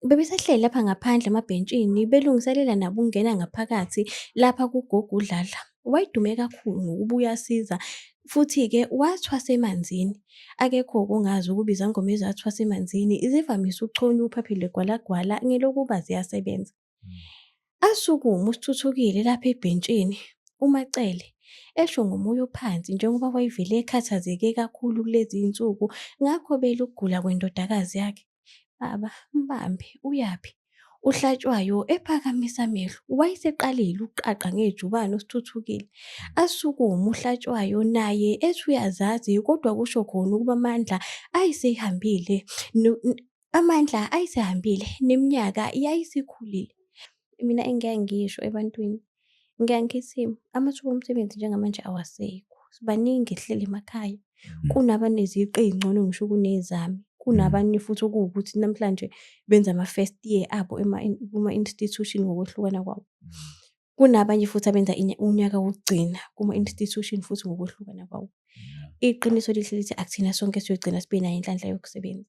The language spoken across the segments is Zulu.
Bebesahleli lapha ngaphandle emabhentshini belungiselela nabo ukungena ngaphakathi lapha kugogo uDladla. Wayedume kakhulu ngokuba uyasiza futhi-ke wathwasa emanzini. Akekho-ke ongazi ukuba izangoma ezathwasa emanzini zivamise ukuchonywa uphaphile gwalagwala ngelokuba ziyasebenza. Asukuma uSithuthukile lapha ebhentshini, uMacele esho ngomoya ophansi njengoba wayevele ekhathazeke kakhulu kulezi iy'nsuku ngakho bela ukugula kwendodakazi yakhe. Baba, mbambe, uyaphi? UHlatshwayo ephakamisa amehlo. Wayeseqalile ukuqaqa ngejubane uSithuthukile. Asukuma uHlatshwayo naye ethi uyazazi kodwa kusho khona ukuba amandla ayisehambile neminyaka yayisikhulile. Mina engike ngisho ebantwini, ngike ngithi amathuba omsebenzi njengamanje awasekho. Baningi sihleli emakhaya. Kunabaneziqu ey'ngcono ngisho kunezami. Kunabanye futhi okuwukuthi namhlanje benza ama-first year abo kuma-institution ngokwehlukana kwawo. Kunabanye futhi abenza unyaka wokugcina kuma-institution futhi ngokwehlukana kwawo. Iqiniso lihle lithi akuthina sonke siyogcina sibe nayo inhlanhla yokusebenza.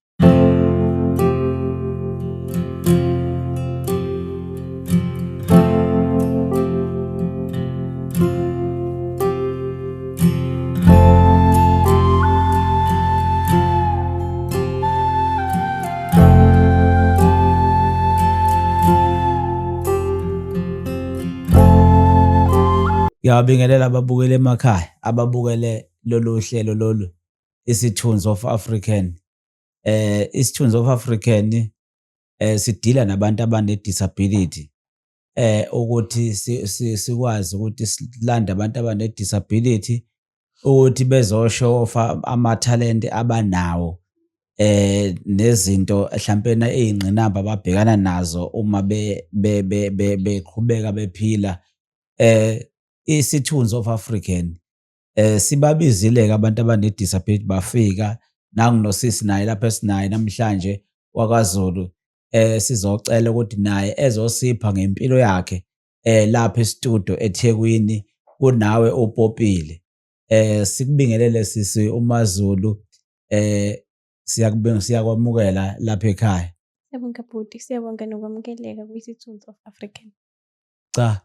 Ngiyabingelela ababukeli emakhaya ababukele lolu hlelo lolu Isithunzi of African. Isithunzi of African sidila nabantu abane-disability ukuthi sikwazi ukuthi silande abantu abane-disability ukuthi bezosho ofa amathalente abanawo nezinto mhlampena ey'ngqinamba ababhekana nazo uma beqhubeka bephila. Isithunzi of African sibabizile-ke abantu abane-disability bafika nangunosisi naye lapho esinaye namhlanje wakwaZulu sizocela ukuthi naye ezosipha ngempilo yakhe lapha e-studio eThekwini kunawe uPopile. Sikubingelele sisi uMaZulu, siyakwamukela lapha ekhaya. Siyabonga bhuti, siyabonga nokwamukeleka kwisithunzi of African. Cha,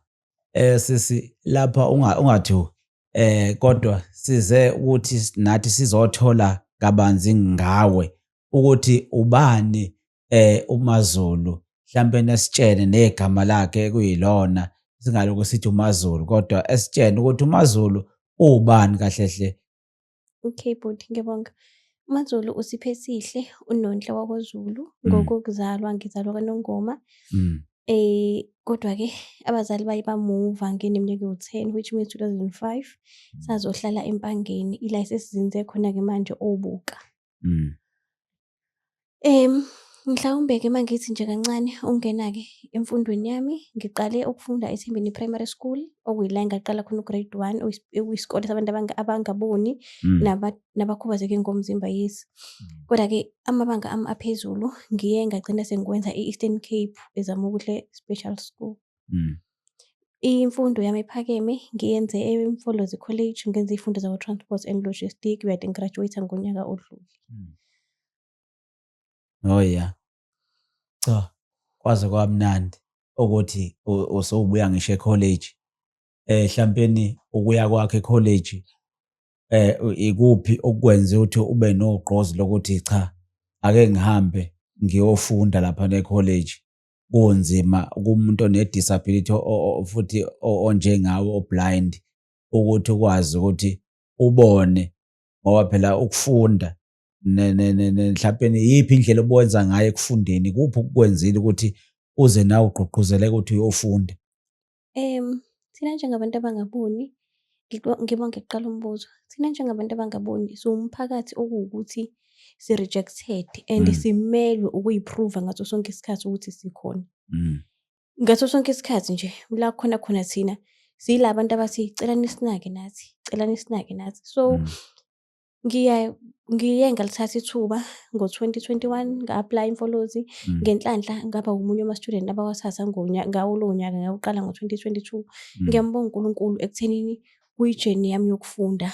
sisi lapha ungathu kodwa size ukuthi nathi sizothola kabanzi ngawe ukuthi ubani uMaZulu, mhlampe nesitshene negama lakhe kuyilona singaloku sithi uMaZulu kodwa esitshene ukuthi uMaZulu ubani kahle hle. Okay bhuti, ngiyabonga. uMaZulu uSiphe Sihle, uNondle wakwaZulu. Ngokokuzalwa ngizalwa kwaNongoma. Kodwa-ke abazali baye bamuva ngineminyaka ewu-10, which means 2005 sazohlala eMpangeni, ila esesizinze khona-ke manje Obuka. Mhlawumbe-ke uma ngithi nje kancane ukungena-ke emfundweni yami, ngiqale ukufunda eThembeni Primary School, okuyila ngaqala khona u-grade 1, okuyisikole sabantu abangaboni nabakhubazeke ngomzimba, yes. Kodwa-ke amabanga ami aphezulu ngiye ngagcina sengikwenza e-Eastern Cape Ezamokuhle Special School. Imfundo yami ephakeme ngiyenze eMfolozi College, ngenza iy'fundo zakwa-Transport and Logistics, kade ngigraduate ngonyaka odlule. Oh yeah. Cha, kwaze kwamnandi ukuthi usowubuya ngisho e-college. Mhlampeni ukuya kwakhe e-college ikuphi okwenza ukuthi ube nogqozi lokuthi cha ake ngihambe ngiyofunda lapha ne-college. Kunzima kumuntu one-disability futhi onjengawe o-blind ukuthi ukwazi ukuthi ubone ngoba phela ukufunda mhlampeni yiphi indlela obuwenza ngayo ekufundeni, kuphi ukukwenzile ukuthi uze nawe ugqugquzeleke ukuthi uyofunda? Thina njengabantu abangaboni, ngibonge kuqala umbuzo. Thina njengabantu abangaboni siwumphakathi okuwukuthi si-rejected and simelwe ukuyi-prove-a ngaso sonke isikhathi ukuthi sikhona. Ngaso sonke isikhathi nje la khona thina siyila bantu abathi celani sinake nathi, celani sinake nathi. So ngiye ngalithatha ithuba ngo-2021 nga-apply eMfolozi. Ngenhlanhla ngaba omunye wama-student abawathatha ngawo lowo nyaka ngawuqala ngo-2022. Ngiyambonga uNkulunkulu ekuthenini kwi-journey yami yokufunda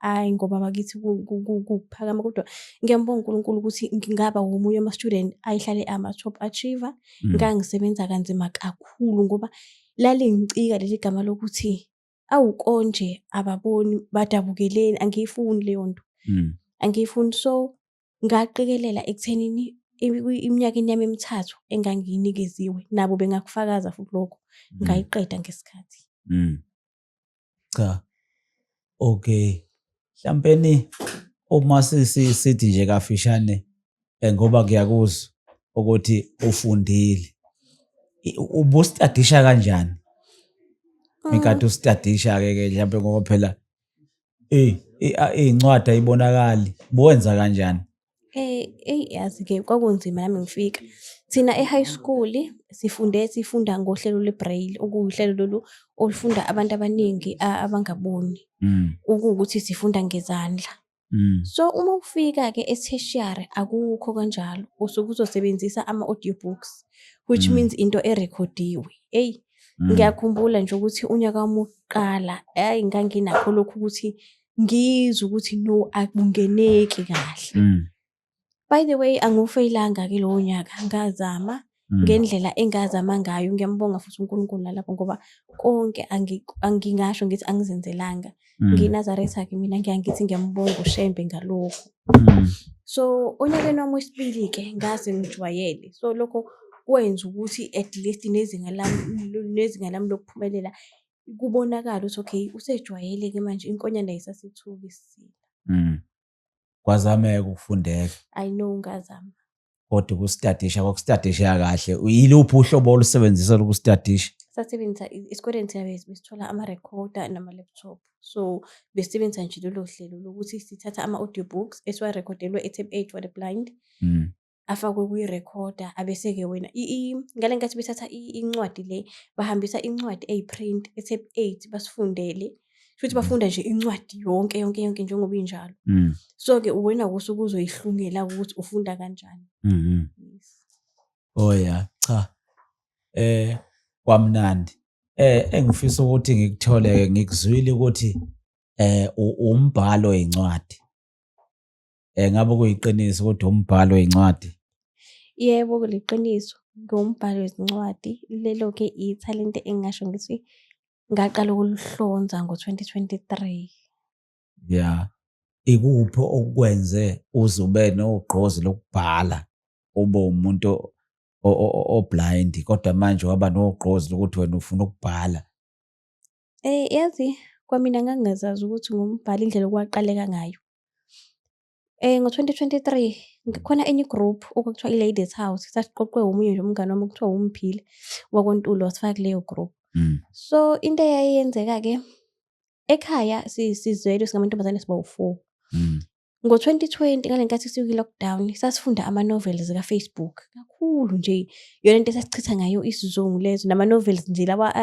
hhayi ngoba bakithi kuphakama, kodwa ngiyambonga uNkulunkulu ukuthi ngingaba omunye wama-student ayehlale ama-top achiever. Ngangisebenza kanzima kakhulu ngoba lalingicika leli gama lokuthi awu konje ababoni badabukeleni, angiyifuni leyo nto. Angiyifuni. So ngaqikelela ekuthenini iminyakeni yami emithathu engangiyinikeziwe, nabo bengakufakaza futhi lokho, ngayiqeda ngesikhathi. Cha. Okay. Mhlawumpeni uma sithi nje kafishane ngoba ngiyakuzwa ukuthi ufundile. Ubustadisha kanjani? Mikade ustadisha ke mhlawumbe ngoba phela iy'ncwadi ayibonakali. Buwenza kanjani? Yazi-ke kwakunzima nami ngifika. Thina e-high school sifunda ngohlelo lwe-braille, okuwuhlelo lolu olufunda abantu abaningi abangaboni. Ukuwukuthi sifunda ngezandla. So uma ufika-ke e-tertiary akukho kanjalo. Usuke uzosebenzisa ama-audiobooks, which means into erekhodiwe. Ngiyakhumbula nje ukuthi unyaka wami wokuqala, nganginakho lokhu ukuthi ngizwe ukuthi no, akungeneki kahle. By the way, angiwufeyilanga-ke lowo nyaka, ngazama ngendlela engazama ngayo. Ngiyambonga futhi uNkulunkulu nalapho ngoba konke angingasho ngithi angizenzelanga. NgiNazaretha-ke mina ngiyangithi ngiyambonga uShembe ngalokho. So onyakeni wami wesibili-ke ngase ngijwayele. So lokho kwenza ukuthi at least nezinga lami lokuphumelela kubonakala ukuthi okay, usejwayele-ke manje inkonyane ayisasithuki isisila. Kwazameka ukufundeka. I know ngazama. Kodwa ukustadisha kahle. Yiluphi uhlobo olusebenzisa lokustadisha? Sasebenzisa esikoleni thina besithola ama-recorder nama-laptop. So besisebenzisa nje lolo hlelo lokuthi sithatha ama-audiobooks esiwarekhodelwe e-tape 8 for the blind. Afakwe kwi-recorder, abese-ke wena ngale nkathi bethatha incwadi le, bahambisa incwadi eyi-print e-tape 8 basifundele. Futhi bafunda nje incwadi yonke njengoba injalo. So-ke wena usuke uzoyihlungela ukuthi ufunda kanjani. Oh ya, cha. Kwamnandi. Engifisa ukuthi ngikuthole ngikuzwile ukuthi umbhalo wencwadi. Ngabe kuyiqiniso ukuthi umbhalo wencwadi? Yebo, kuliqiniso. Ngumbhalo wezincwadi. Lelo-ke ithalente engingasho ngithi ngaqala ukuluhlonza ngo-2023. Ya. Ikuphi okwenze uze ube nogqozi lokubhala ube umuntu o-blind kodwa manje waba nogqozi lokuthi wena ufuna ukubhala? Yazi kwamina ngangingazazi ukuthi ngumbhali indlela okwaqaleka ngayo. Ngo-2023 kukhona enye group okuthiwa i-Ladies House, sasiqoqwe omunye nje umngane wami okuthiwa uMphile wakoNtulo wasifaka kuleyo group. So into eyayenzeka-ke ekhaya sizwele singamantombazane sibawu-4. Ngo-2020 ngale nkathi sikwi-lockdown sasifunda ama-novels ka-Facebook kakhulu nje, yona into esasichitha ngayo isizungu lezo nama-novels nje lawa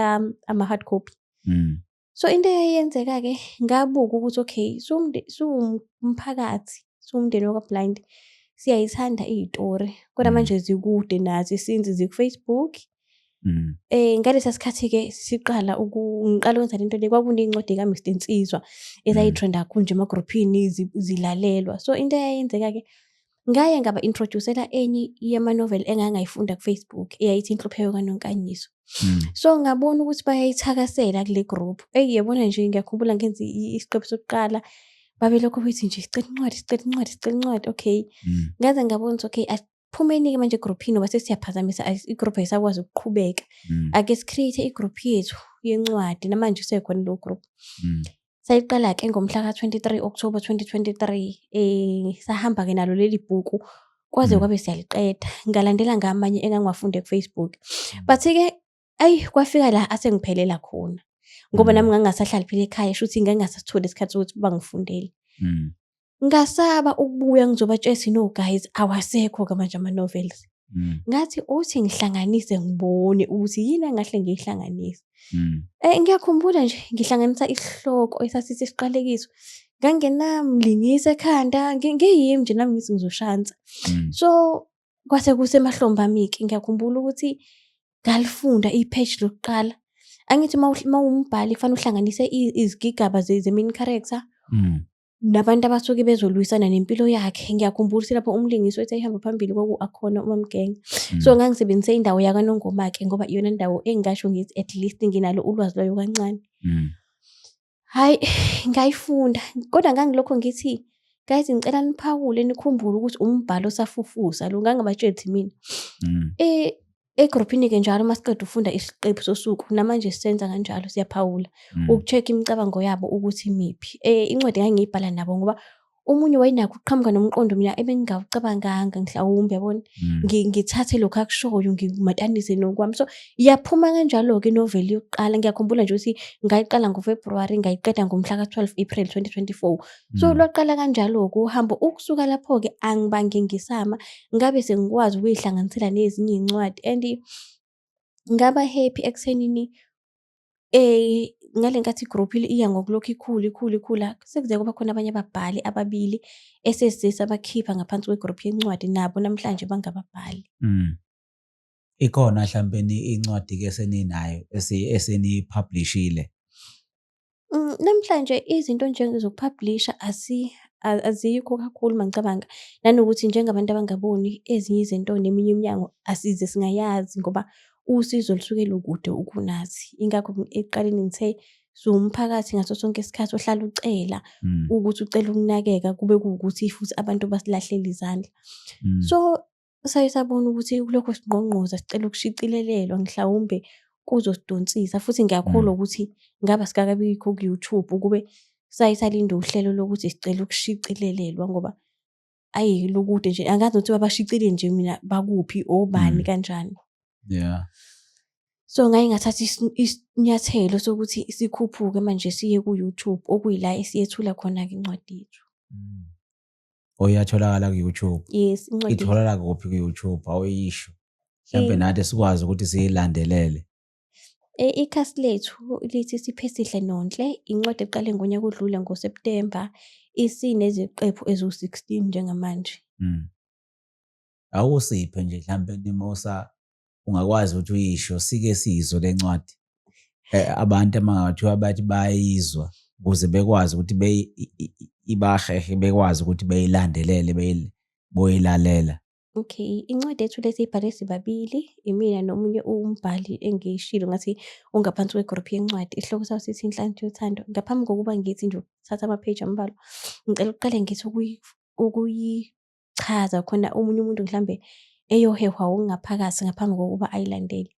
ama-hard copy. So into eyayenzeka-ke ngabuka ukuthi okay, siwumphakathi, siwumndeni waka-blind, siyayithanda iy'tori kodwa manje zikude nathi since ziku-Facebook. Ngalesa sikhathi-ke ngiqala ukwenza lento le, kwakuney'ncwadi ka-Mr Nsizwa ezayi-trenda kakhulu nje ema-groupini zilalelwa. So into eyayenzeka-ke ngaye ngaba-introduce-ela enye yama-novel engangayifunda ku-Facebook eyayithi Inhlupheko kaNonkanyiso. So ngabona ukuthi bayayithakasela kule group. Yabona nje ngiyakhumbula ngenza isiqephu sokuqala babelokho bethi nje sicela incwadi. Okay. Ngaze ngabona ukuthi okay, phumeni-ke manje egroupini ngoba sesiyaphazamisa, igroup ayisakwazi ukuqhubeka. Ake si-create igroup yethu yencwadi namanje usekhona lo group. Sayiqala-ke ngomhla ka-23 October 2023. Sahamba-ke nalo leli bhuku kwaze kwabe siyaliqeda. Ngalandela ngamanye engangiwafunde ku-Facebook. But-ke kwafika la asengiphelela khona ngoba nami ngangasahlali phela ekhaya, shuthi ngangasatholi isikhathi sokuthi bangifundele. Ngasaba ukubuya ngizobatshela no guys, awasekho-ke manje ama-novels. Ngathi uthi ngihlanganise ngibone ukuthi yini engahle ngiyihlanganise. Ngiyakhumbula nje ngihlanganisa isihloko esasithi Isiqalekiso. Ngangenamlingisi ekhanda, ngiyimi nje nami ngithi ngizoshansa. So kwase kusemahlombe ami-ke ngiyakhumbula ukuthi ngalifunda ipage lokuqala. Angithi mawumbhali kufanele uhlanganise izigigaba ze-main character. nabantu abasuke bezolwisana nempilo yakhe. Ngiyakhumbula ukuthi lapho umlingisi wethu ehamba phambili kwaku-Akhona uMamGenge. So ngangisebenzise indawo yakaNongoma-ke ngoba iyona indawo engingasho ngithi at least nginalo ulwazi lwayo kancane. Hhayi, ngayifunda kodwa ngangilokho ngithi, guys ngicela niphawule nikhumbule ukuthi umbhalo osafufusa lo, ngangabatsheli ukuthi mina. Egroup-ini-ke njalo masiqeda ukufunda isiqephu sosuku, namanje sisenza kanjalo, siyaphawula uku-check-a imicabango yabo ukuthi imiphi. Incwadi ngangiyibhala nabo ngoba omunye wayenakho ukuqhamuka nomqondo mina ebengingawucabanganga mhlawumbe yabona. Ngithathe lokhu akushoyo ngimatanise nokwami. So yaphuma kanjalo-ke inoveli yokuqala. Ngiyakhumbula nje ukuthi ngayiqala ngoFebruwari ngayiqeda ngomhla ka-12 April 2024. So lwaqala kanjalo-ke uhambo. Ukusuka lapho-ke angibange ngisama, ngabe sengikwazi ukuyihlanganisela nezinye iy'ncwadi and ngaba happy ekuthenini ngale nkathi i-group iya ngokulokhu ikhula, sekuze kuba khona abanye ababhali ababili sabakhipha ngaphansi kwe-group yencwadi, nabo namhlanje bangababhali. Ikhona mhlawumbe incwadi-ke eseninayo eseniyipublishile? Namhlanje izinto njengezokupublisha azikho kakhulu mangicabanga, nanokuthi njengabantu abangaboni ezinye izinto neminye iminyango asize singayazi ngoba usizo lisuke lukude ukunazi. Ingakho ekuqaleni ngithe siwumphakathi ngaso sonke isikhathi ohlala ucela ukuthi ucela ukunakeka, kube kuwukuthi futhi abantu basilahlela izandla. So saye sabona ukuthi kulokho singqongqoza sicela ukushicilelelwa mhlawumbe kuzosidonsisa, futhi ngiyakholwa ukuthi ngaba sikakabikho ku-YouTube ukube saye salinda uhlelo lokuthi sicela ukushicilelelwa ngoba ayi lukude nje, angazi ukuthi babashicile nje mina bakuphi obani kanjani. So ngaye ngathatha isinyathelo sokuthi sikhuphuke manje siye ku-YouTube okuyila esiyethula khona-ke incwadi yethu. Oyatholakala ku-YouTube? Yes, incwadi. Itholakala kuphi ku-YouTube? Awuyisho mhlawumbe nathi sikwazi ukuthi siyilandelele. Ikhasi lethu lithi Siphe Sihle Nonhle, incwadi eqale ngonyaka odlule ngoSeptemba, isineziqephu eziwu-16 njengamanje. Awusiphe nje mhlawumbe nimosa ungakwazi ukuthi uyisho, sike sizwe le ncwadi. Abantu abangathiwa bathi bayizwa ukuze bekwazi ukuthi ibahehe, bekwazi ukuthi beyilandelele boyilalela. Okay, incwadi yethu lesi ibhale sibabili, imina nomunye umbhali engishilo ngathi ungaphansi kwe-group yencwadi. Isihloko sayo sithi Inhlanhla Yothando. Ngaphambi kokuba ngithi nje ukuthatha ama-page ambalwa, ngicela uqale ngithi ukuyichaza khona omunye umuntu mhlambe eyohehwa okungaphakathi ngaphambi kokuba ayilandele.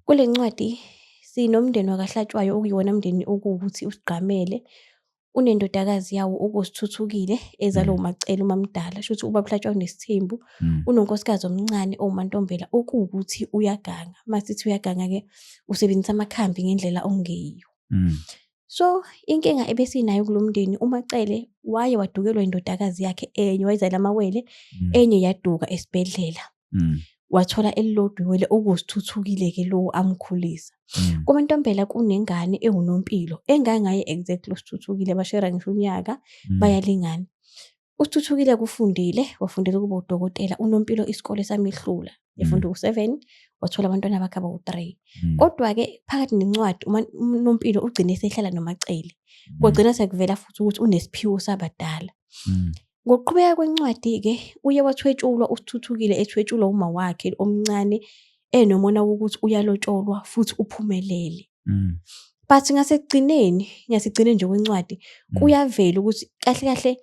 Kule ncwadi sinomndeni wakaHlatshwayo okuyiwona mndeni okuwukuthi usigqamele. Unendodakazi yawo okuSithuthukile ezalwa uMacele uMamdala, shuthi ubaba uHlatshwayo unesithembu. Unonkosikazi omncane owuMantombela okuwukuthi uyaganga. Masithi uyaganga-ke usebenzisa amakhambi ngendlela okungeyiyo. So inkinga ebesinayo kulo mndeni, uMacele waye wadukelwa indodakazi yakhe enye, wayizala amawele, enye yaduka esibhedlela. Wathola elilodwa iwele okuSithuthukile-ke lo amkhulisa. KuMantombela kunengane ewuNompilo engangaye exactly uSithuthukile, bashera ngisho unyaka bayalingana. uSithuthukile kufundile, wafundela ukuba udokotela. uNompilo isikole samehlula, yafunda u7, wathola abantwana bakhe abawu3. Kodwa-ke phakathi nencwadi uNompilo ugcine esehlala noMacele, kwagcina sekuvela futhi ukuthi unesiphiwo sabadala. Ngokuqhubeka kwencwadi-ke uye wathwetshulwa uSithuthukile, ethwetshulwa uma wakhe omncane enomona wokuthi uyalotsholwa futhi uphumelele. But ngasekugcineni nje kwencwadi kuyavela ukuthi kahle kahle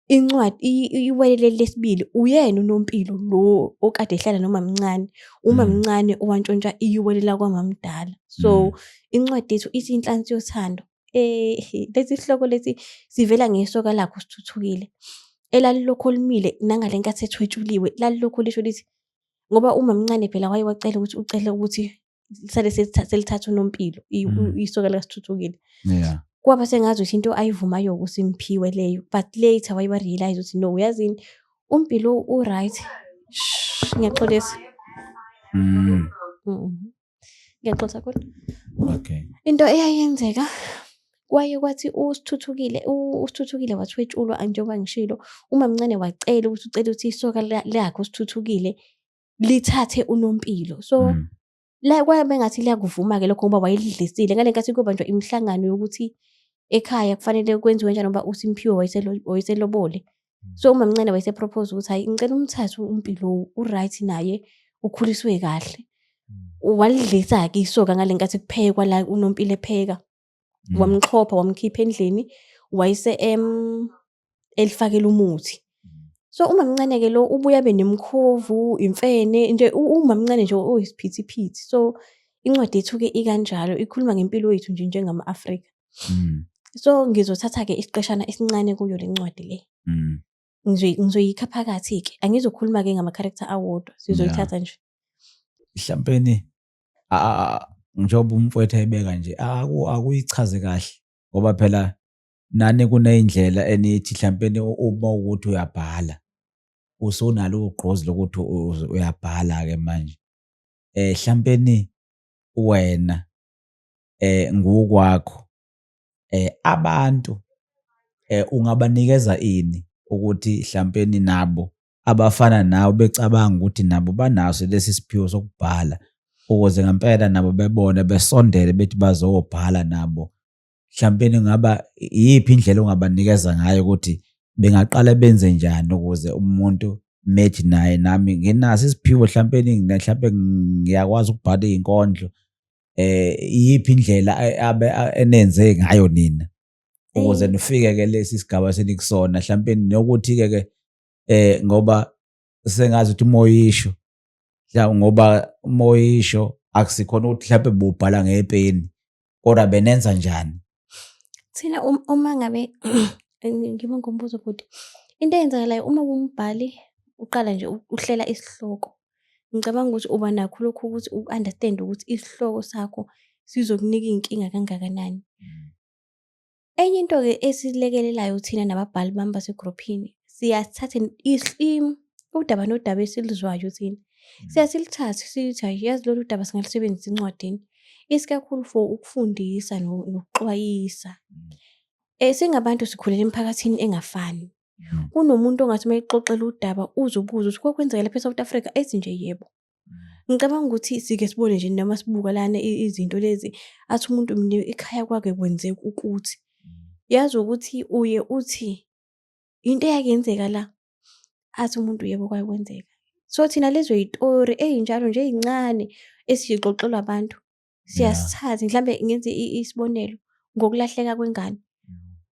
incwadi iwele lesibili uyena uNompilo lo okade ehlala nomamncane, umamncane owantshontsha iwele lakwaMamdala. So incwadi yethu ithi Inhlanhla Yothando. Lesi sihloko lesi sivela ngesoka lakhe uSithuthukile elalilokho limile nangale nkathi ethwetshuliwe, lalilokho lisho lithi ngoba umamncane phela waye wacela ukuthi ucela ukuthi sale selithatha uNompilo isoka likaSithuthukile. Kwaba sengazi ukuthi into ayivumayo uSimphiwe leyo, but later waye wa-realize ukuthi no, uyazini uMpilo u-right. Ngiyaxolisa. Ngiyaxolisa kodwa. Okay. Into eyayenzeka kwaye kwathi uSithuthukile wathwetshulwa njengoba ngishilo, umamncane wacela ukuthi isoka lakhe uSithuthukile lithathe uNompilo. So la kwabe ngathi liyakuvuma-ke lokho ngoba wayelidlisile ngale nkathi kuyobanjwa imihlangano yokuthi ekhaya kufanele kwenziwe njani ngoba uSimphiwe wayeselobole. So umamncane wayese-propose ukuthi hhayi ngicela umthathe uMpilo u-right naye, ukhuliswe kahle. Walidlisa-ke isoka ngale nkathi kuphekwa la uNompilo epheka. Wamxhopha wamkhipha endlini, wayese elifakela umuthi. So umamncane-ke lo ubuye abe nemikhovu, imfene nje umamncane nje oyisiphithiphithi. So incwadi yethu-ke ikanjalo, ikhuluma ngempilo yethu nje njengama-Afrika. So ngizothatha-ke isiqeshana esincane kuyo le ncwadi le. Ngizoyikha phakathi-ke, angizokhuluma-ke ngama-character awodwa, sizoyithatha nje. Mhlampeni njengoba umfowethu ayibeka nje akuyichaze kahle ngoba phela nani kuney'ndlela enithi mhlampeni uma ukuthi uyabhala usunalo ugqozi lokuthi uyabhala-ke manje. Mhlampeni wena ngokwakho abantu ungabanikeza ini ukuthi mhlampeni nabo abafana nawe becabanga ukuthi nabo banaso lesi siphiwo sokubhala ukuze ngempela nabo bebone besondele bethi bazobhala nabo. Mhlampeni ngaba iyiphi indlela ongabanikeza ngayo ukuthi bengaqala benze njani ukuze umuntu methi naye nami nginaso isiphiwo mhlampeni mhlampe ngiyakwazi ukubhala iy'nkondlo. Iyiphi indlela enenze ngayo nina ukuze nifike-ke lesi sigaba senikusona mhlampeni nokuthi-ke ngoba sengazi ukuthi umoyisho ngoba umoyisho akusikhona ukuthi mhlawumbe bubhala ngepeni kodwa benenza njani. Thina uma ngabe ngibonga umbuzo bhuti. Into eyenzakalayo uma uwumbhali uqala nje uhlela isihloko. Ngicabanga ukuthi uba nakho lokhu ukuthi u-understand ukuthi isihloko sakho sizokunika iy'nkinga kangakanani. Enye into-ke esilekelelayo thina nababhali bami basegrophini, siyasithatha udaba nodaba esilizwayo thina. Siyasilithathe sithi hhayi yazi lolu daba singalisebenzisa encwadini. Isikakhulu for ukufundisa nokuxwayisa. Singabantu sikhulela emphakathini engafani. Kunomuntu ongathi uma exoxela udaba uzobuza ukuthi kokwenzeka lapha eSouth Africa ethi nje yebo. Ngicabanga ukuthi sike sibone nje noma sibuka lana izinto lezi athi umuntu mina ekhaya kwake kwenzeka ukuthi. Yazi ukuthi uye uthi into eyakenzeka la athi umuntu yebo kwake kwenzeka. So thina lezo y'tori ey'njalo nje ey'ncane esiy'xoxelwa abantu siyasithatha. Mhlambe ngenze isibonelo ngokulahleka kwengane.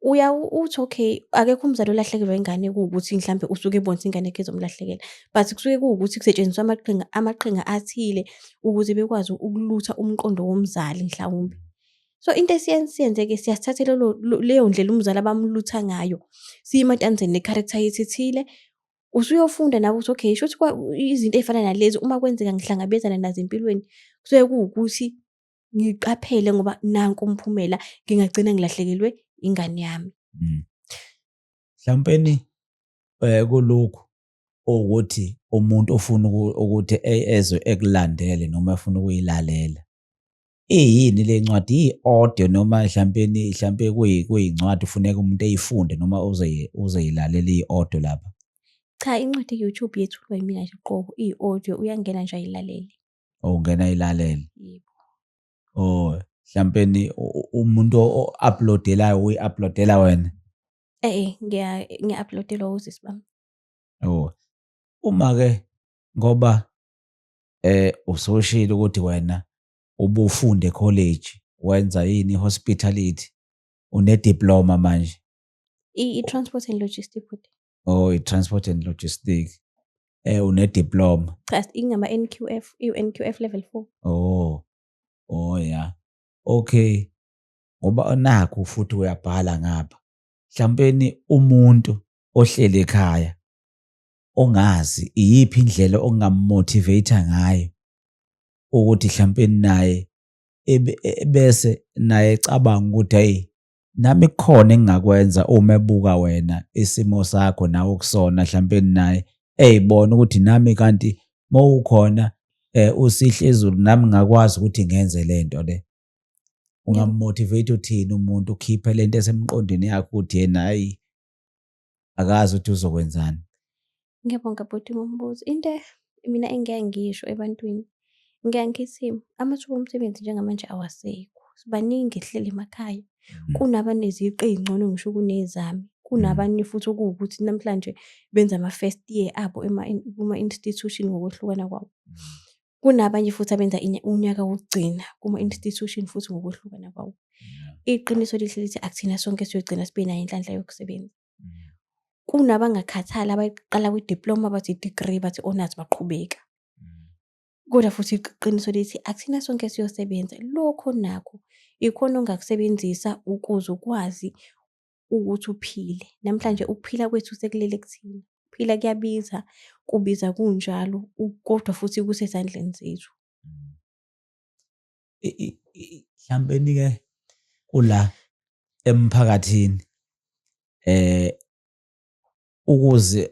Uthi okay, akekho umzali olahlekelwa ingane kuwukuthi mhlambe usuke ebona ukuthi ingane yakhe izomlahlekela. But kusuke kuwukuthi kusetshenziswa amaqhinga athile ukuze bekwazi ukulutha umqondo womzali mhlawumbe. So into siyenze-ke siyasithatha leyo ndlela umzali abamlutha ngayo siyimatanise ne-character yethu ethile. Usuyofunda nawe ukuthi okay, shuthi izinto ey'fana nalezi uma kwenzeka ngihlangabezana nazo empilweni kusuke kuwukuthi ngiqaphele ngoba nanku umphumela ngingagcina ngilahlekelwe ingane yami. Mhlampeni kulokhu ukuthi umuntu ofuna ukuthi ezwe ekulandele noma efuna ukuyilalela. Iyini le ncwadi iyi-audio noma mhlampe kuyincwadi ufuneka umuntu eyifunde noma uzoyilalela iyi-audio lapha. Cha, incwadi ku-YouTube yethulwa yimina nje qobo iyi-audio uyangena nje ayilalele. Ungena ayilalele. Yebo. Mhlampeni umuntu o-uploadelayo uyi-uploadela wena? Ngiya-uploadelwa usisi bami. Uma-ke ngoba usoshilo ukuthi wena ubufunde college wenza yini hospitality une-diploma manje. I-transport and logistics. I-transport and logistics. Une-diploma. Cha, ingama-NQF, NQF level 4. Ya. Okay. Ngoba nakho futhi uyabhala ngapha. Mhlampeni umuntu ohleli ekhaya ongazi iyiphi indlela ongamotivate ngayo ukuthi mhlampeni naye bese naye ecabanga ukuthi hey nami kukhona engingakwenza uma ebuka wena isimo sakho nawe okusona mhlampeni naye eyibona ukuthi nami kanti mawukhona usihle ezulu nami ngakwazi ukuthi ngenze lento le. Ungamotivate uthini umuntu ukhiphe lento esemqondweni yakho ukuthi yena hayi akazi ukuthi uzokwenzani. Ngiyabonga bhuti ngombuzo. Into mina engike ngisho ebantwini ngike ngithi amathuba omsebenzi njengamanje awasekho. sibaningi sihleli emakhaya. Mm. Kunabaneziqu ey'ngcono ngisho kunezami. Mm. Kunabanye futhi okuwukuthi namhlanje benza ama-first year abo kuma-institution ngokwehlukana kwawo. Mm. Kunabanye futhi abenza unyaka wokugcina kuma-institution futhi ngokwehlukana kwawo. Yeah. Iqiniso lihle lithi akuthina sonke siyogcina sibe nayo inhlanhla yokusebenza. Mm. Kunabangakhathala abayaqala kwi-diploma bathi i-degree bathi honours baqhubeka. Mm. Kodwa futhi iqiniso lithi akuthina sonke siyosebenza. Lokho nakho ikhona ongakusebenzisa ukuze ukwazi ukuthi uphile. Namhlanje ukuphila kwethu sekulele kuthina. Ukuphila kuyabiza, kubiza kunjalo, kodwa futhi kusezandleni zethu. Mm. Mhlawumbe-ke kula emphakathini ukuze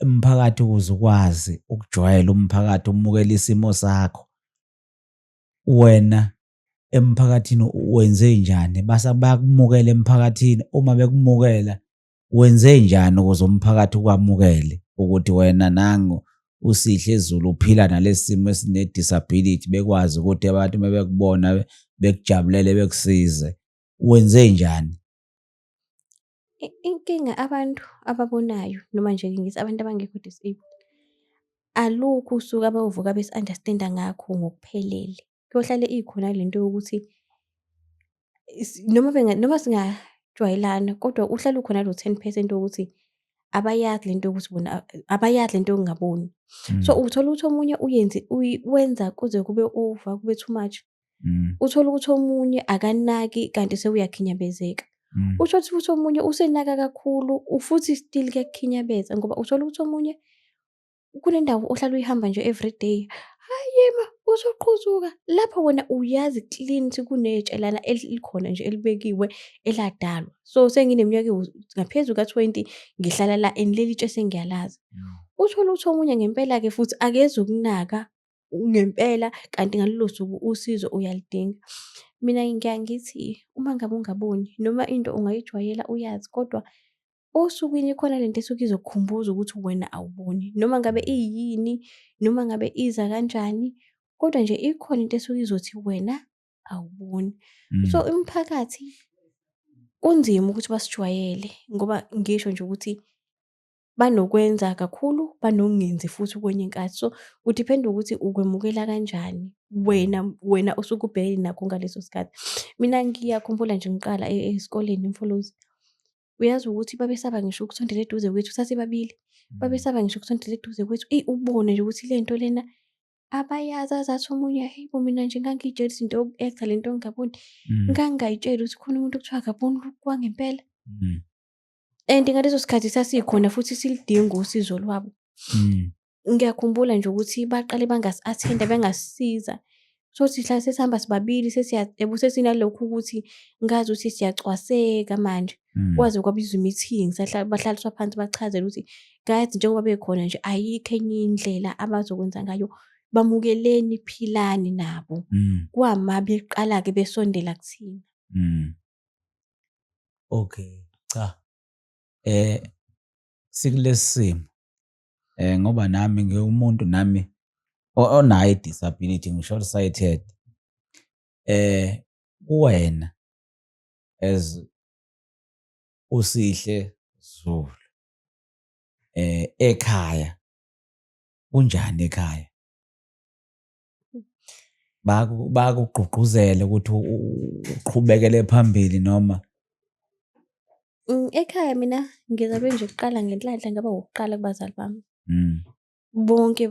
umphakathi ukuze ukwazi ukujwayela umphakathi umukela isimo sakho, wena emphakathini wenze njani? Bayakumukela emphakathini, uma bekumukela wenze njani ukuze umphakathi ukwamukele ukuthi wena nangu uSihle Zulu uphila nalesi simo esine-disability, bekwazi ukuthi abantu uma bekubona bekujabulele bekusize, wenze njani? Inkinga abantu ababonayo noma nje ngithi abantu abangekho disabled, alukho usuku abayovuka besi-understand-a ngakho ngokuphelele. Kuyohlale ikhona lento yokuthi noma singajwayelana kodwa uhlale ukhona lo 10% wokuthi abayazi lento yokuthi bona abayazi lento yokungaboni. So Mm. uthola ukuthi omunye wenza kuze kube over, kube too much. Mm. Uthole ukuthi omunye akanaki kanti sewuyakhinyabezeka. Mm. Uthole ukuthi omunye usenaka kakhulu futhi still kuyakukhinyabeza ngoba uthola ukuthi omunye kunendawo ohlala uyihamba nje everyday. Hhayi ma uzoqhuzuka. Lapho wena uyazi clean ukuthi kunetshe elikhona nje elibekiwe eladalwa. So sengineminyaka ngaphezu ka-20 ngihlala la and leli tshe sengiyalazi. Uthole ukuthi omunye ngempela-ke futhi akezukunaka ngempela kanti ngalolo suku usizo uyalidinga. Mina ngiyaye ngithi uma ngabe ungaboni noma into ungayijwayela uyazi kodwa osukwini ikhona lento esuke izokukhumbuza ukuthi wena awuboni. Noma ngabe iyini, noma ngabe iza kanjani, kodwa nje ikhona into esuke izothi wena awuboni. So Mm. imiphakathi kunzima ukuthi basijwayele ngoba ngisho nje ukuthi banokwenza kakhulu, banokungenzi futhi kwenye inkathi. So kudiphenda ukuthi ukwemukela kanjani wena osuke ubhekene nakho ngaleso sikhathi. Mina ngiyakhumbula nje ngiqala esikoleni eMfolozi. Uyazi ukuthi babesaba ngisho ukusondela eduze kwethu sasibabili. Babesaba ngisho ukusondela eduze kwethu. Ubone nje ukuthi lento lena abayazi azathi omunye hhayi bo mina nje ngangiy'tshelisa into yoku-act-a lento yokungaboni. Mm. Ngangingay'tsheli ukuthi khona umuntu okuthiwa akaboni kwangempela. Mm. And ngaleso sikhathi sasikhona futhi silidinga usizo lwabo. Mm. Ngiyakhumbula nje ukuthi baqale bangasi-attend-a bengasisiza. So sihlala sesihamba sibabili sesinalokhu ukuthi ngazi ukuthi siyacwaseka manje. Mm. Kwaze kwabizwa i-meeting bahlaliswa phansi bachazele ukuthi guys njengoba bekhona nje ayikho enye indlela abazokwenza ngayo. Bamukeleni, philani nabo. Mm. Kwama beqala-ke besondela kuthina. Mm. Okay, cha. Sikulesi simo ngoba nami ngiwumuntu nami onayo i-disability, ngi-short sighted. Kuwena as uSihle Zulu ekhaya kunjani ekhaya? Bayakugqugquzela ukuthi uqhubekele phambili noma? Ekhaya mina ngizabe nje kuqala ngenhlanhla ngaba wokuqala kubazali bami. Mm. Bonke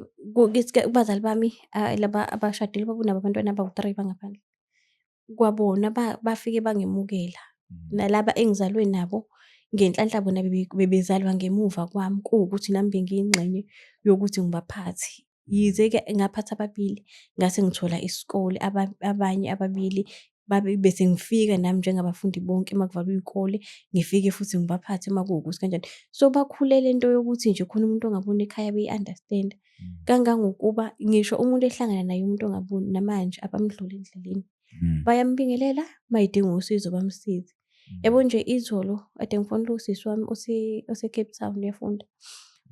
kubazali bami laba abashadile babonabo abantwana abawu-3 bangaphandle. Kwabona bafike bangemukela. Nalaba engizalwe nabo ngenhlanhla bona bebezalwa ngemuva kwami kuwukuthi nami bengiyingxenye yokuthi ngibaphathe. Yize-ke ngaphatha ababili ngase ngithola isikole abanye ababili bese ngifika nami njengabafundi bonke uma kuvalwa iy'kole, ngifike futhi ngibaphathe uma kuwukuthi kanjani. So bakhule le nto yokuthi nje khona umuntu ongaboni ekhaya beyi-understand-a. Kangangokuba ngisho umuntu ehlangana naye umuntu ongaboni namanje abamdluli endleleni. Mm. Bayambingelela uma edinga usizo bamsize. Yabo nje izolo kade ngifonela usisi wami ose-Cape Town uyafunda.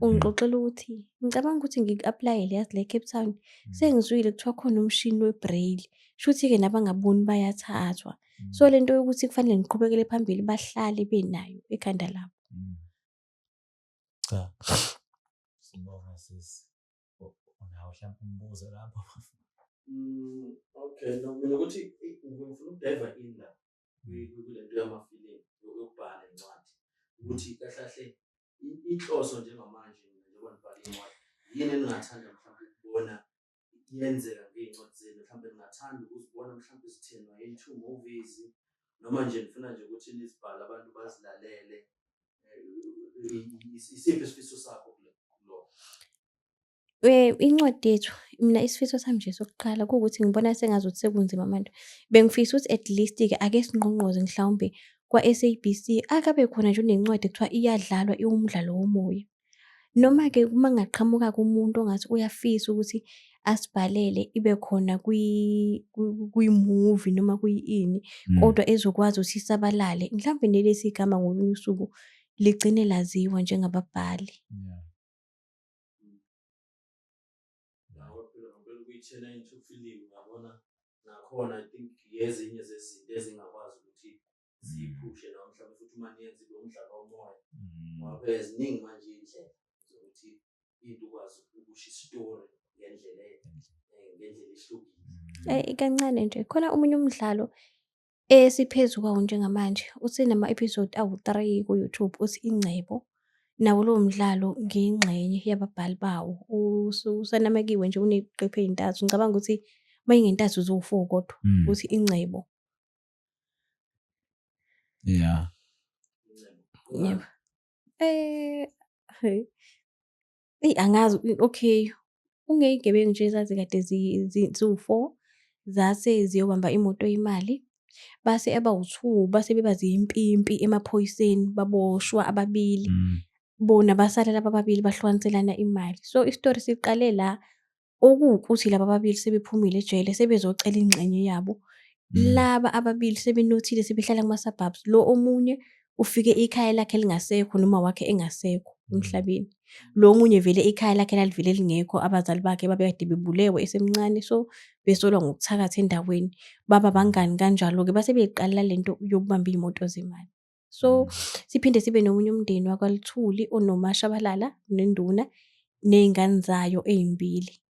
ungixoxela ukuthi ngicabanga ukuthi ngiku-aplayele yazi le Cape Town. Sengizwile kuthiwa khona umshini we-braille. Shuthi-ke nabangaboni bayathathwa. So lento yokuthi kufanele ngiqhubekele phambili bahlale benayo ekhanda labo. Cha, sibonga sisi. Unawo hlampe umbuzo lapho? Okay, mina ukuthi ngifuna ukudive in la kule nto yamafilimu yokubhala incwadi ukuthi kahle inhloso njengamanje njengoba nibhala incwadi yini eningathanda mhlawumbe ukubona iyenzeka ngey'ncwadi zenu mhlawumbe ningathanda ukuzibona mhlawumbe zithenwa into movies noma nje nifuna nje ukuthi nizibhale abantu bazilalele isiphi isifiso sakho kulo? Incwadi yethu, mina isifiso sami nje sokuqala kuwukuthi ngibona sengazuthi sekunzima manje. Bengifisa ukuthi at least-ke ake singqongqoze mhlawumbe kwa-S_A_B_C akabe khona nje unencwadi ekuthiwa iyadlalwa iwumdlalo womoya. Noma-ke uma kungaqhamuka-ke umuntu ongathi uyafisa ukuthi asibhalele ibe khona kwi-movie noma kwi-ini, kodwa ezokwazi ukuthi isabalale. Mhlampe nelesi gama ngolunye usuku ligcine laziwa njengababhali. Ukuyithena into film ngabona nakhona I think ezinye zezinto ezingakwazi ukuthi ziyiphushe noma mhlawumbe futhi uma niyenza ibe umdlalo womoya ngoba eziningi manje iy'ndlela zokuthi into ukwazi ukusho isitori ngendlela ehlukile. Kancane nje khona omunye umdlalo esiphezu kwawo njengamanje usenama-episode awu-3 ku-YouTube uthi Ingcebo. Nawo lowo mdlalo ngiyingxenye yababhali bawo. Usanamakiwe nje uneyiqephu ey'ntathu. Ngicabanga ukuthi uma ingentathu ziwu-4 kodwa uthi Ingcebo. Yeah. Yebo. Angazi okay. Kungey'gebengu nje ezazikade ziwu-4 zase ziyobamba imoto yemali. Base abawu-2 base beba ziyimpimpi emaphoyiseni baboshwa ababili. Bona basala laba ababili bahlukaniselana imali. So isitori siqale la okuwukuthi laba ababili sebephumile ejele sebezocela ingxenye yabo. Laba ababili sebenothile sebehlala kuma-suburbs. Lo omunye ufike ikhaya lakhe lingasekho noma wakhe engasekho emhlabeni. Lo omunye vele ikhaya lakhe lalivele lingekho abazali bakhe babekade bebulewe esemncane so besolwa ngokuthakatha endaweni. Baba bangani kanjalo-ke base beyiqala lento yokubamba iy'moto zemali. So siphinde sibe nomunye umndeni wakwaLuthuli onoMashabalala nenduna ney'ngane zayo ey'mbili.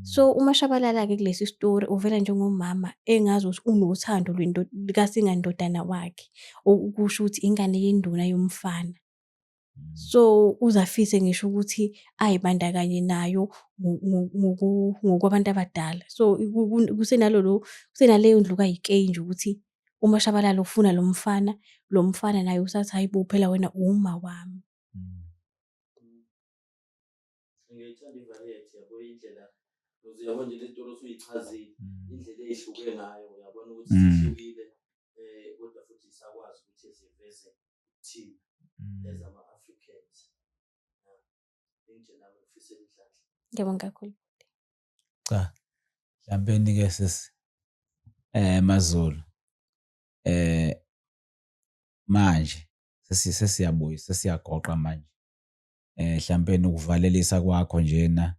So uMashabalala-ke kulesi story uvela njengomama engazuthi unothando likasingandodana wakhe. Okusho ukuthi ingane yenduna yomfana. So uzafise ngisho ukuthi ay'bandakanye nayo ngokwabantu abadala. So kusenaleyo ndlu kayikey nje ukuthi uMashabalala ufuna lo mfana naye usathi hayi bo phela wena uma wami. Ngiyayithanda i-variety yabo indlela uyabona nje le story osuyichazile indlela ey'hluke ngayo uyabona ukuthi zihlukile kodwa futhi isakwazi ukuthi ziveze thina ezama-Africans. Indlela nami ngifisela inhlanhla. Ngiyabonga kakhulu. Cha, mhlawumbe-ke maZulu manje sesiyabuya sesiyagoqa manje. Mhlawumbe ukuvalelisa kwakho njena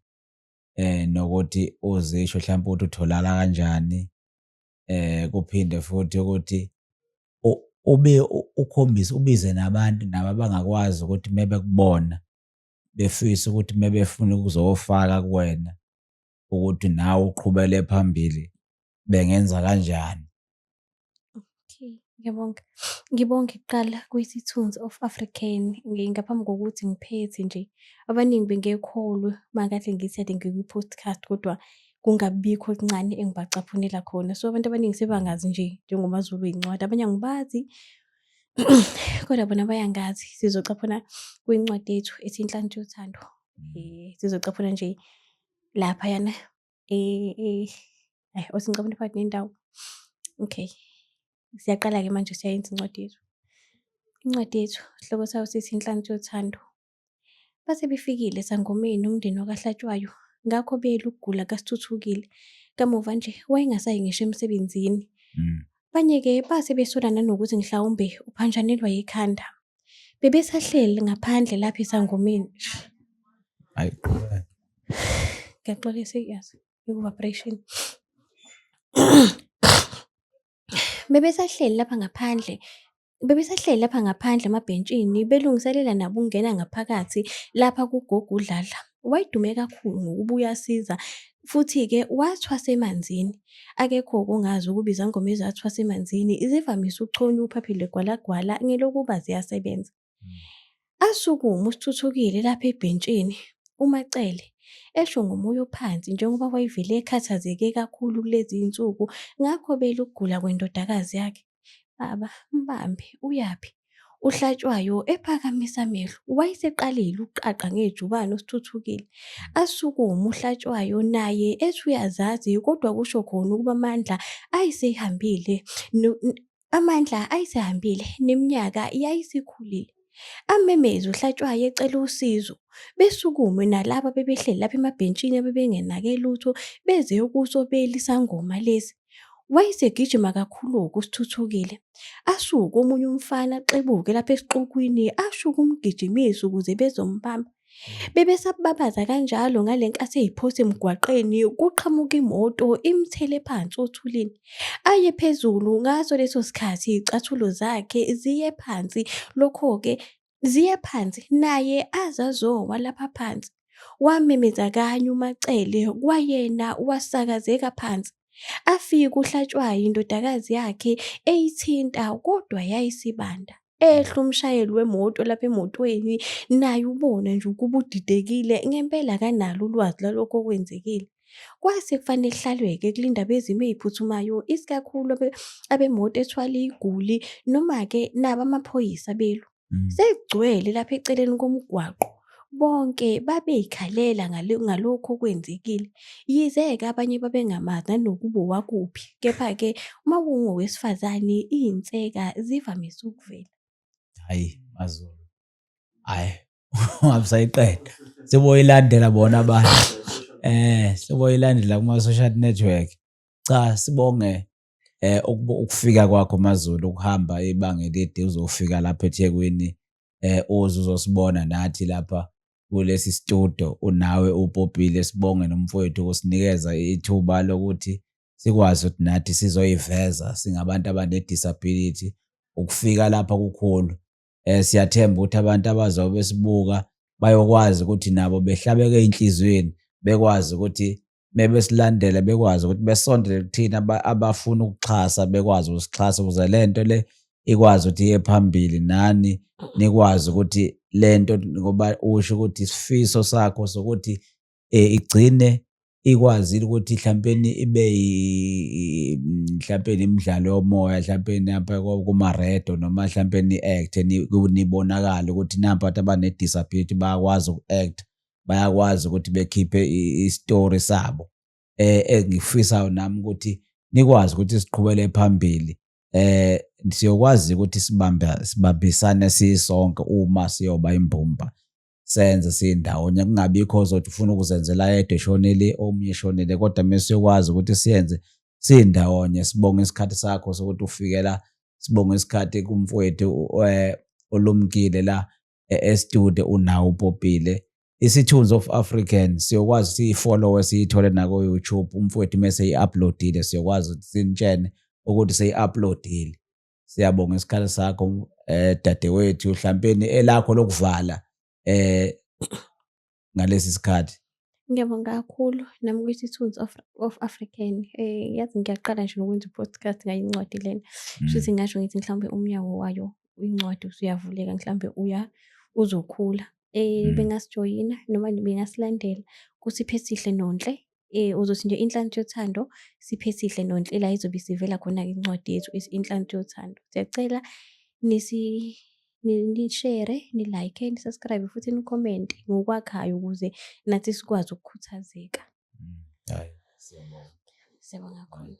nokuthi uzisho mhlawumbe ukuthi utholakala kanjani kuphinde futhi ukuthi ukhombise ubize nabantu nabo abangakwazi ukuthi mebekubona befisa ukuthi mebefuna ukuzofaka kuwena ukuthi nawe uqhubele phambili bengenza kanjani. Okay, ngiyabonga. Ngibonge kuqala kwisithunzi of African ngaphambi kokuthi ngiphethe nje. Abaningi bengekholwa makade ngithi ade ngikwi-podcast kodwa kungabikho okuncane engibacaphunela khona. So abantu abaningi sebangazi nje njengoMaZulu ey'ncwadi. Abanye angibazi kodwa bona bayangazi. Sizocaphuna kwincwadi yethu ethi Inhlanhla Yothando. Sizocaphuna nje laphayana othi ngicaphune phakathi nendawo. Okay. Siyaqala-ke manje siyayenza incwadi yethu. Incwadi yethu isihloko sayo sithi Inhlanhla Yothando. Base befikile esangomeni umndeni wakaHlatshwayo. Ngakho beyela ukugula kaSithuthukile. Kamuva nje wayengasayi ngisho emsebenzini. Abanye-ke base besola nanokuthi mhlawumbe uphanjanelwa yikhanda. Bebesahleli ngaphandle lapha esangomeni. Hayi qhubeka. Ngiyaxolisa yazi i-vibration. Bebesahleli lapha ngaphandle emabhentshini belungiselela nabo ukungena ngaphakathi lapha kugogo uDladla. Wayedume kakhulu ngokubuya asiza futhi-ke wathwasa emanzini. Akekho-ke ongazi ukuba izangoma ezathwasa emanzini zivamise ukuchonywa uphaphile gwalagwala ngelokuba ziyasebenza. Asukuma uSithuthukile lapha ebhentshini, uMacele, esho ngomoya ophansi njengoba wayevele ekhathazeke kakhulu kulezi iy'nsuku ngakho bela ukugula kwendodakazi yakhe. Baba, mbambe, uyaphi? UHlatshwayo ephakamisa amehlo. Wayeseqalile ukuqaqa ngejubane uSithuthukile. Asukuma uHlatshwayo naye ethi uyazazi kodwa kusho khona ukuba amandla ayisehambile neminyaka yayisikhulile. Amemeze uHlatshwayo ecela usizo. Besukume nalaba bebehleli lapha emabhentshini abebengenake lutho beze ukusobela isangoma lesi. Wayesegijima kakhulu-ke uSithuthukile. Asuke omunye umfana axebuke lapha esixukwini ashuke umgijimisa ukuze bezombamba. Bebesababaza kanjalo ngale nkathi ey'phose emgwaqeni kuqhamuka imoto imthele phansi othulini. Aye phezulu ngaso leso sikhathi iy'cathulo zakhe ziye phansi. Lokho-ke ziye phansi naye azazowa lapha phansi. Wamemeza kanye uMacele kwayena wasakazeka phansi. Afika uHlatshwayo indodakazi yakhe eyithinta kodwa yayisibanda. Ehla umshayeli wemoto lapha emotweni naye ubona nje ukuba udidekile ngempela akanalo ulwazi lalokho okwenzekile. Kwase kufanele kuhlalwe-ke kulindaba bezimo ey'phuthumayo isikakhulu abemoto ethwala iguli noma-ke nabo amaphoyisa belu. Sekugcwele lapha eceleni komgwaqo. Bonke babey'khalela ngalokho okwenzekile. Yize-ke abanye babengamazi nanokuba owakuphi. Kepha-ke uma ungowesifazane iy'nseka zivamise ukuvela. Hayi maZulu, hayi ungabisayiqeda seboyilandela bona abantu. Seboyilandela kuma-social network. Cha, sibonge ukufika kwakho maZulu, ukuhamba ibanga elide uzofika lapha eThekwini. Uze uzosibona nathi lapha kulesi studio unawe uPopile. Sibonge nomfowethu ukusinikeza ithuba lokuthi sikwazi ukuthi nathi sizoyiveza singabantu abane-disability. Ukufika lapha kukhulu. Siyathemba ukuthi abantu abazobe besibuka bayokwazi ukuthi nabo behlabeke ey'nhliziyweni, bekwazi ukuthi mebesilandela bekwazi ukuthi besondele kuthina abafuna ukuxhasa bekwazi ukusixhasa ukuze le nto le ikwazi ukuthi iye phambili. Nani nikwazi ukuthi le nto ngoba usho ukuthi isifiso sakho sokuthi igcine ikwazile ukuthi mhlampeni ibe mhlampeni imidlalo yomoya mhlampeni apha kuma-radio noma mhlampeni i-act nibonakale ukuthi nampa abantu abane-disability bayakwazi uku-act, bayakwazi ukuthi bekhiphe i-story sabo. Engikufisayo nami ukuthi nikwazi ukuthi siqhubele phambili. Siyokwazi ukuthi sibambisane sisonke uma siyoba imbumba senze sindawonye, kungabikho ozothi ufuna ukuzenzela yedwa eshonele omunye eshonele, kodwa mesiyokwazi ukuthi siyenze sindawonye. Sibonge isikhathi sakho sokuthi ufike la, sibonge isikhathi kumfowethu olumkile la e-studio unawo uPopile. Isithunzi of African siyokwazi siyifollowe siyithole nako-YouTube. Umfowethu mese yi-uploadile siyokwazi ukuthi sinitshene ukuthi seyi-uploadile. Siyabonga isikhathi sakho dadewethu, mhlampeni elakho lokuvala ngalesi sikhathi. Ngiyabonga kakhulu nami kwisithunzi of African. Yazi ngiyaqala nje nokwenza i-podcast ngayo incwadi lena. Shuthi ngasho ngithi mhlawumbe umnyango wayo incwadi usuyavuleka mhlawumbe uzokhula. Bengasijoyina noma bengasilandela kuSipho Esihle Nonhle. Uzothi nje Inhlanhla Yothando, Sipho Esihle Nonhle la izobe isivela khona-ke incwadi yethu Inhlanhla Yothando. Siyacela nishere, ni-like, ni-subscribe futhi ni-comment ngokwakhayo ukuze nathi sikwazi ukukhuthazeka. Hayi, siyabonga. Siyabonga kakhulu.